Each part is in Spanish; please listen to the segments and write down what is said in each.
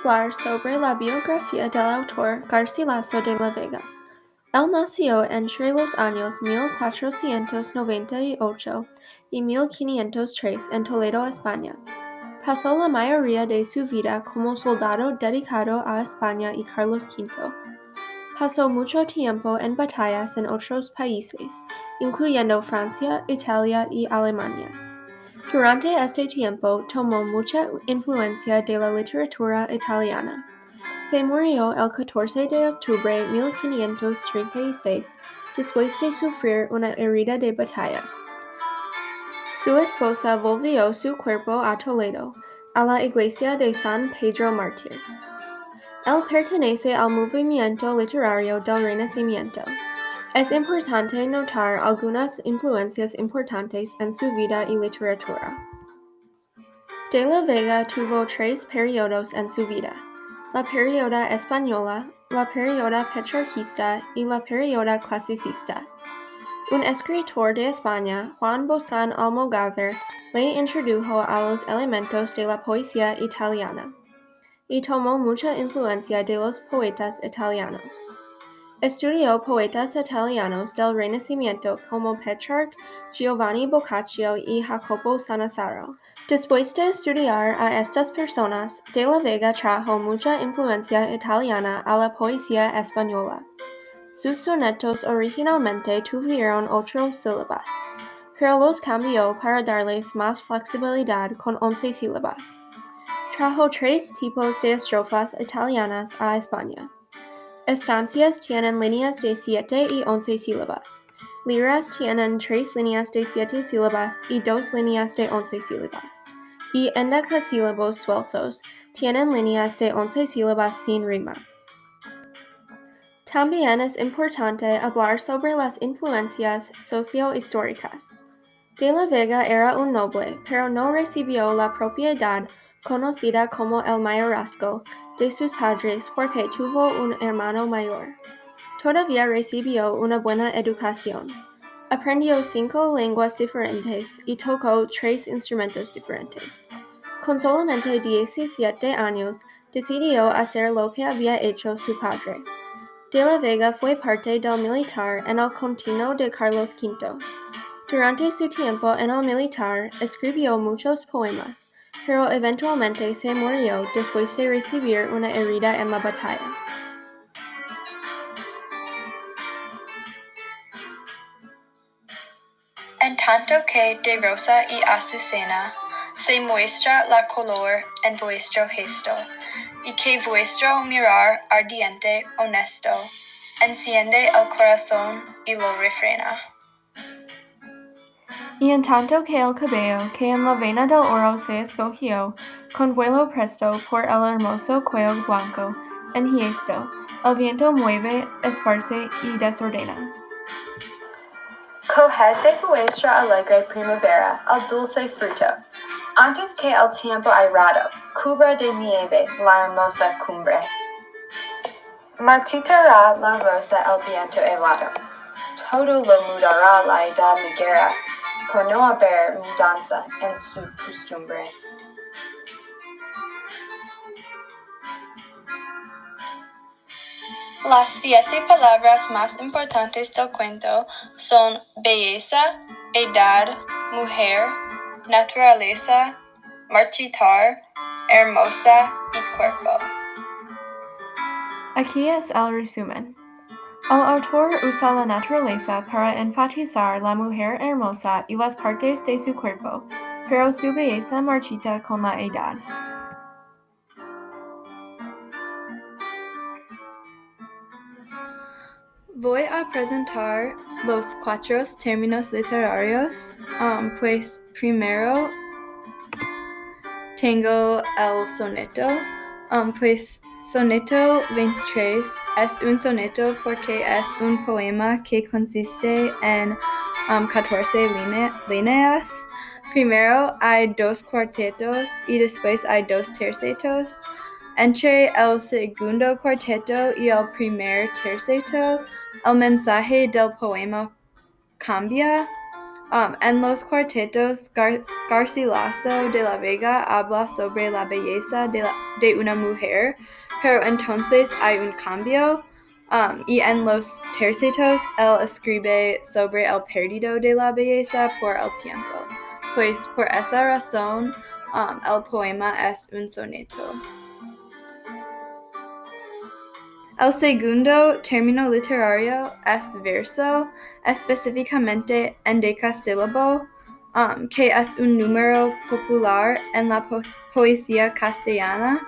hablar sobre la biografía del autor Garcilaso de la Vega. Él nació entre los años 1498 y 1503 en Toledo, España. Pasó la mayoría de su vida como soldado dedicado a España y Carlos V. Pasó mucho tiempo en batallas en otros países, incluyendo Francia, Italia y Alemania. Durante este tiempo tomó mucha influencia de la literatura italiana. Se murió el 14 de octubre de 1536 después de sufrir una herida de batalla. Su esposa volvió su cuerpo a Toledo, a la iglesia de San Pedro Mártir. Él pertenece al movimiento literario del Renacimiento. Es importante notar algunas influencias importantes en su vida y literatura. De la Vega tuvo tres periodos en su vida: la perioda española, la perioda petrarquista y la perioda clasicista. Un escritor de España, Juan Boscán Almogávar, le introdujo a los elementos de la poesía italiana y tomó mucha influencia de los poetas italianos. Estudió poetas italianos del Renacimiento como Petrarch, Giovanni Boccaccio y Jacopo Sannazaro. Después de estudiar a estas personas, de la Vega trajo mucha influencia italiana a la poesía española. Sus sonetos originalmente tuvieron 8 sílabas, pero los cambió para darles más flexibilidad con 11 sílabas. Trajo 3 tipos de estrofas italianas a España. Estancias tienen líneas de 7 y 11 sílabas. Liras tienen 3 líneas de 7 sílabas y 2 líneas de 11 sílabas. Y endecasílabos sueltos tienen líneas de 11 sílabas sin rima. También es importante hablar sobre las influencias sociohistóricas. De la Vega era un noble, pero no recibió la propiedad conocida como el mayorazgo de sus padres porque tuvo un hermano mayor. Todavía recibió una buena educación. Aprendió 5 lenguas diferentes y tocó 3 instrumentos diferentes. Con solamente 17 años, decidió hacer lo que había hecho su padre. De la Vega fue parte del militar en el continuo de Carlos V. Durante su tiempo en el militar, escribió muchos poemas, pero eventualmente se murió después de recibir una herida en la batalla. En tanto que de rosa y azucena se muestra la color en vuestro gesto, y que vuestro mirar ardiente, honesto, enciende el corazón y lo refrena. Y en tanto que el cabello que en la vena del oro se escogió, con vuelo presto por el hermoso cuello blanco, enhiesto, el viento mueve, esparce y desordena. Coged de vuestra alegre primavera el dulce fruto, antes que el tiempo airado cubra de nieve la hermosa cumbre. Marchitará la rosa el viento helado, todo lo mudará la edad liguera, por no haber mudanza en su costumbre. Las 7 palabras más importantes del cuento son belleza, edad, mujer, naturaleza, marchitar, hermosa y cuerpo. Aquí es el resumen. El autor usa la naturaleza para enfatizar la mujer hermosa y las partes de su cuerpo, pero su belleza marchita con la edad. Voy a presentar los 4 términos literarios, pues primero tengo el soneto, pues soneto 23 es un soneto porque es un poema que consiste en 14 líneas. Primero hay 2 cuartetos y después hay 2 tercetos. Entre el segundo cuarteto y el primer terceto, el mensaje del poema cambia. En los cuartetos, Garcilaso de la Vega habla sobre la belleza de una mujer, pero entonces hay un cambio. Y en los tercetos, él escribe sobre el perdido de la belleza por el tiempo. Pues por esa razón, el poema es un soneto. El segundo término literario es verso, específicamente endecasílabo, que es un número popular en la poesía castellana.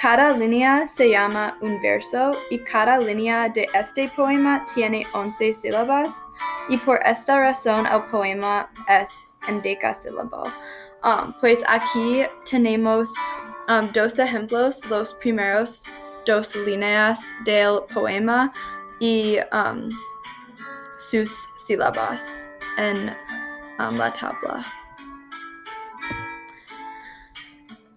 Cada línea se llama un verso y cada línea de este poema tiene 11 sílabas y por esta razón el poema es endecasílabo. Pues aquí tenemos dos ejemplos, los primeros dos líneas del poema y sus sílabas en la tabla.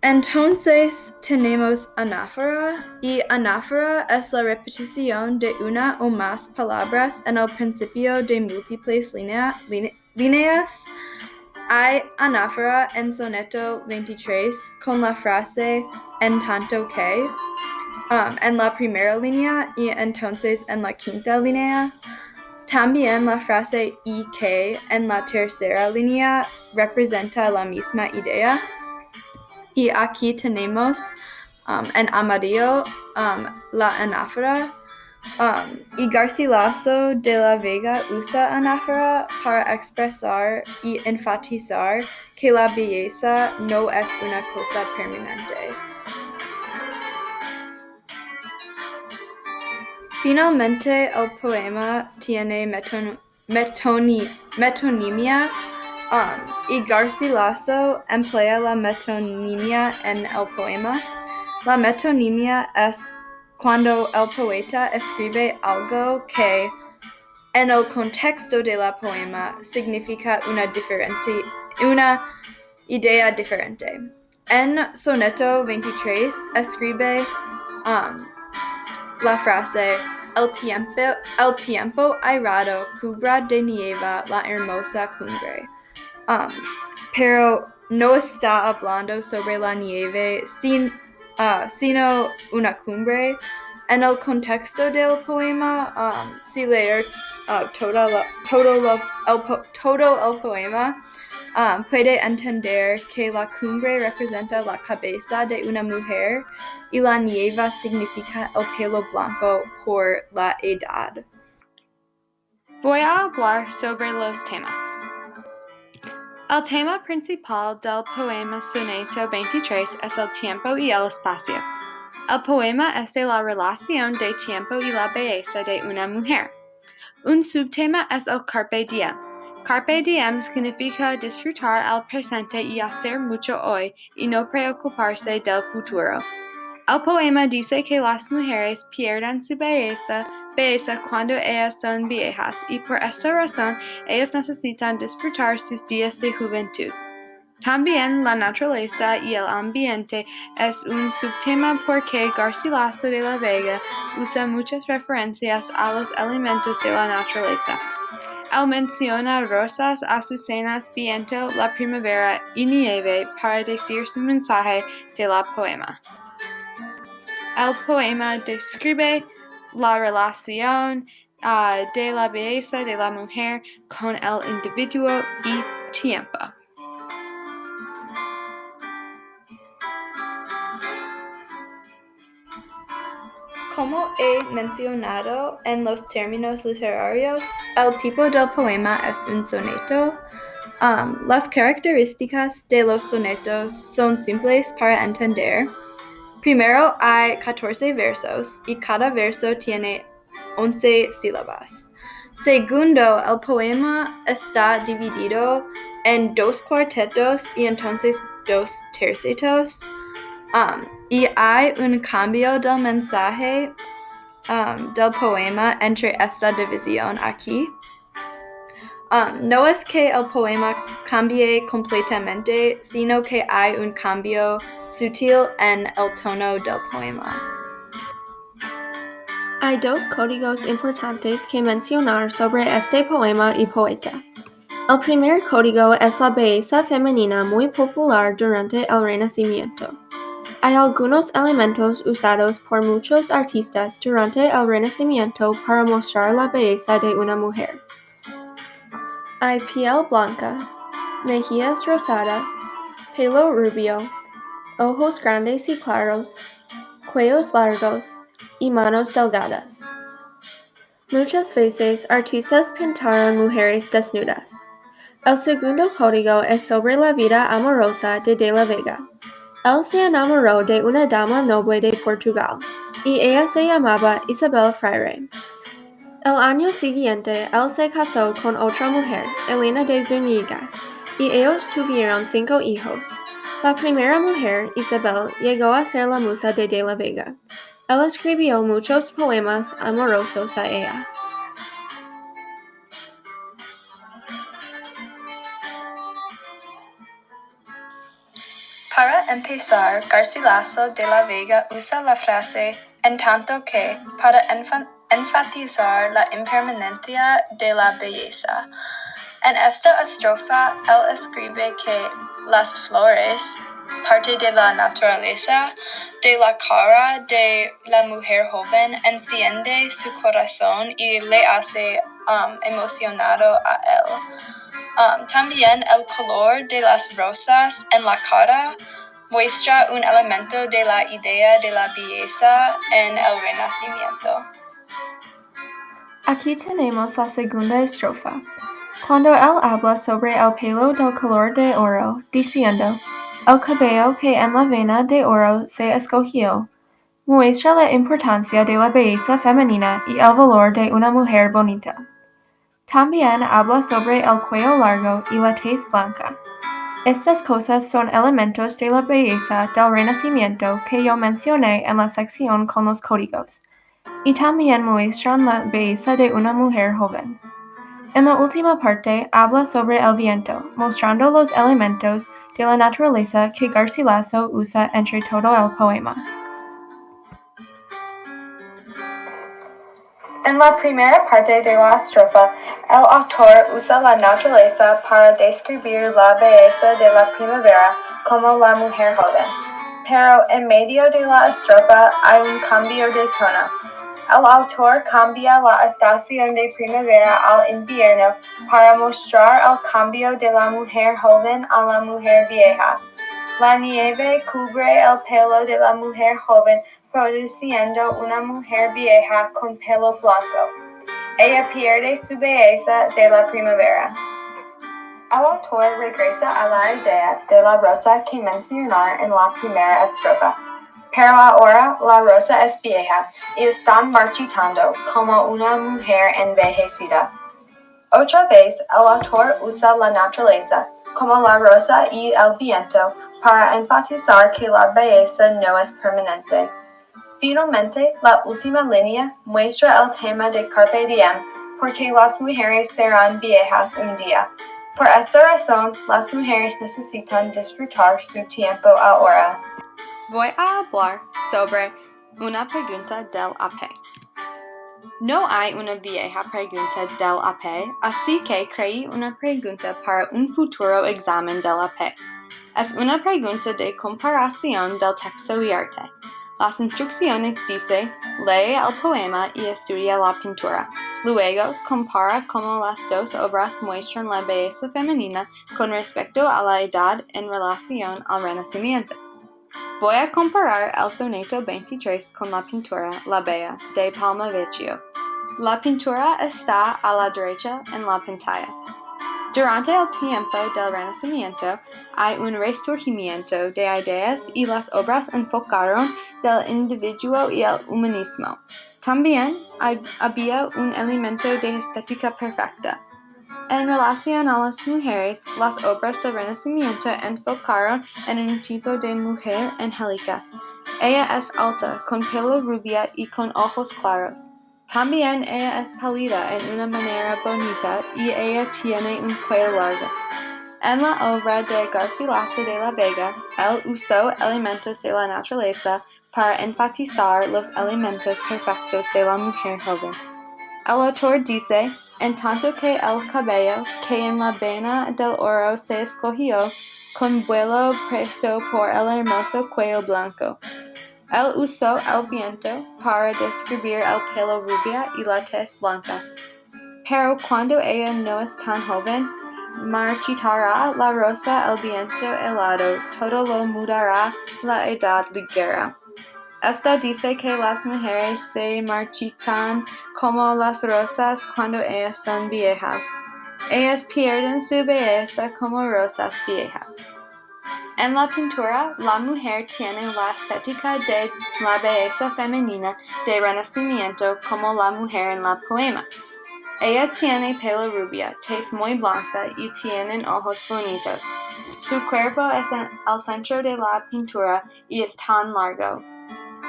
Entonces tenemos anáfora y anáfora es la repetición de una o más palabras en el principio de múltiples líneas. Hay anáfora en soneto 23 con la frase en tanto que en la primera línea y entonces en la quinta línea. También la frase y que en la tercera línea representa la misma idea. Y aquí tenemos en amarillo la anáfora. Y Garcilaso de la Vega usa anáfora para expresar y enfatizar que la belleza no es una cosa permanente. Finalmente, el poema tiene metonimia y Garcilaso emplea la metonimia en el poema. La metonimia es cuando el poeta escribe algo que en el contexto de la poema significa una idea diferente. En Soneto 23 escribe la frase el tiempo airado cubra de nieve la hermosa cumbre. Pero no está hablando sobre la nieve, sino una cumbre. En el contexto del poema, si leer todo el poema, puede entender que la cumbre representa la cabeza de una mujer y la nieve significa el pelo blanco por la edad. Voy a hablar sobre los temas. El tema principal del poema Soneto 23 es el tiempo y el espacio. El poema es de la relación de tiempo y la belleza de una mujer. Un subtema es el carpe diem. Carpe diem significa disfrutar el presente y hacer mucho hoy y no preocuparse del futuro. El poema dice que las mujeres pierden su belleza cuando ellas son viejas y por esa razón ellas necesitan disfrutar sus días de juventud. También la naturaleza y el ambiente es un subtema porque Garcilaso de la Vega usa muchas referencias a los elementos de la naturaleza. Él menciona rosas, azucenas, viento, la primavera y nieve para decir su mensaje de la poema. El poema describe la relación de la belleza de la mujer con el individuo y tiempo. Como he mencionado en los términos literarios, el tipo del poema es un soneto. Las características de los sonetos son simples para entender. Primero hay 14 versos y cada verso tiene 11 sílabas. Segundo, el poema está dividido en dos cuartetos y entonces dos tercetos. Y hay un cambio del mensaje del poema entre esta división aquí. No es que el poema cambie completamente, sino que hay un cambio sutil en el tono del poema. Hay dos códigos importantes que mencionar sobre este poema y poeta. El primer código es la belleza femenina muy popular durante el Renacimiento. Hay algunos elementos usados por muchos artistas durante el Renacimiento para mostrar la belleza de una mujer. Hay piel blanca, mejillas rosadas, pelo rubio, ojos grandes y claros, cuellos largos y manos delgadas. Muchas veces artistas pintaron mujeres desnudas. El segundo código es sobre la vida amorosa de la Vega. Él se enamoró de una dama noble de Portugal, y ella se llamaba Isabel Freire. El año siguiente, él se casó con otra mujer, Elena de Zúñiga, y ellos tuvieron 5 hijos. La primera mujer, Isabel, llegó a ser la musa de la Vega. Él escribió muchos poemas amorosos a ella. Para empezar, Garcilaso de la Vega usa la frase en tanto que para enfatizar la impermanencia de la belleza. En esta estrofa, él escribe que las flores, parte de la naturaleza, de la cara de la mujer joven, enciende su corazón y le hace emocionado a él. También el color de las rosas en la cara muestra un elemento de la idea de la belleza en el Renacimiento. Aquí tenemos la segunda estrofa. Cuando él habla sobre el pelo del color de oro, diciendo, el cabello que en la vena de oro se escogió, muestra la importancia de la belleza femenina y el valor de una mujer bonita. También habla sobre el cuello largo y la tez blanca. Estas cosas son elementos de la belleza del Renacimiento que yo mencioné en la sección con los códigos, y también muestran la belleza de una mujer joven. En la última parte habla sobre el viento, mostrando los elementos de la naturaleza que Garcilaso usa entre todo el poema. En la primera parte de la estrofa, el autor usa la naturaleza para describir la belleza de la primavera como la mujer joven. Pero en medio de la estrofa hay un cambio de tono. El autor cambia la estación de primavera al invierno para mostrar el cambio de la mujer joven a la mujer vieja. La nieve cubre el pelo de la mujer joven, produciendo una mujer vieja con pelo blanco. Ella pierde su belleza de la primavera. El autor regresa a la idea de la rosa que mencionó en la primera estrofa. Pero ahora la rosa es vieja y está marchitando como una mujer envejecida. Otra vez, el autor usa la naturaleza, como la rosa y el viento, para enfatizar que la belleza no es permanente. Finalmente, la última línea muestra el tema de Carpe Diem, porque las mujeres serán viejas un día. Por esta razón, las mujeres necesitan disfrutar su tiempo ahora. Voy a hablar sobre una pregunta del AP. No hay una vieja pregunta del AP, así que creé una pregunta para un futuro examen del AP. Es una pregunta de comparación del texto y arte. Las instrucciones dice, lee el poema y estudia la pintura. Luego, compara cómo las dos obras muestran la belleza femenina con respecto a la edad en relación al Renacimiento. Voy a comparar el soneto 23 con la pintura La Bella de Palma Vecchio. La pintura está a la derecha en la pantalla. Durante el tiempo del Renacimiento hay un resurgimiento de ideas y las obras enfocaron del individuo y el humanismo. También había un elemento de estética perfecta. En relación a las mujeres, las obras del Renacimiento enfocaron en un tipo de mujer angélica. Ella es alta, con pelo rubia y con ojos claros. También ella es pálida en una manera bonita y ella tiene un cuello largo. En la obra de Garcilaso de la Vega, él usó elementos de la naturaleza para enfatizar los elementos perfectos de la mujer joven. El autor dice, en tanto que el cabello que en la vena del oro se escogió, con vuelo presto por el hermoso cuello blanco. Él usó el viento para describir el pelo rubia y la tez blanca. Pero cuando ella no es tan joven, marchitará la rosa el viento helado, todo lo mudará la edad ligera. Esta dice que las mujeres se marchitan como las rosas cuando ellas son viejas. Ellas pierden su belleza como rosas viejas. En la pintura, la mujer tiene la estética de la belleza femenina de Renacimiento como la mujer en la poema. Ella tiene pelo rubia, tez muy blanca y tiene ojos bonitos. Su cuerpo es el centro de la pintura y es tan largo.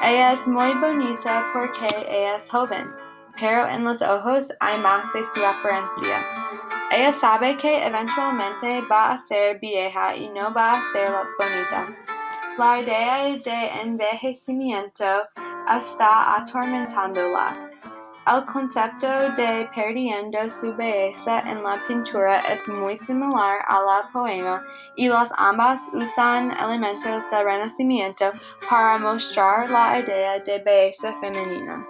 Ella es muy bonita porque ella es joven, pero en los ojos hay más de su apariencia. Ella sabe que eventualmente va a ser vieja y no va a ser bonita. La idea de envejecimiento está atormentándola. El concepto de perdiendo su belleza en la pintura es muy similar a la poema y las ambas usan elementos del Renacimiento para mostrar la idea de belleza femenina.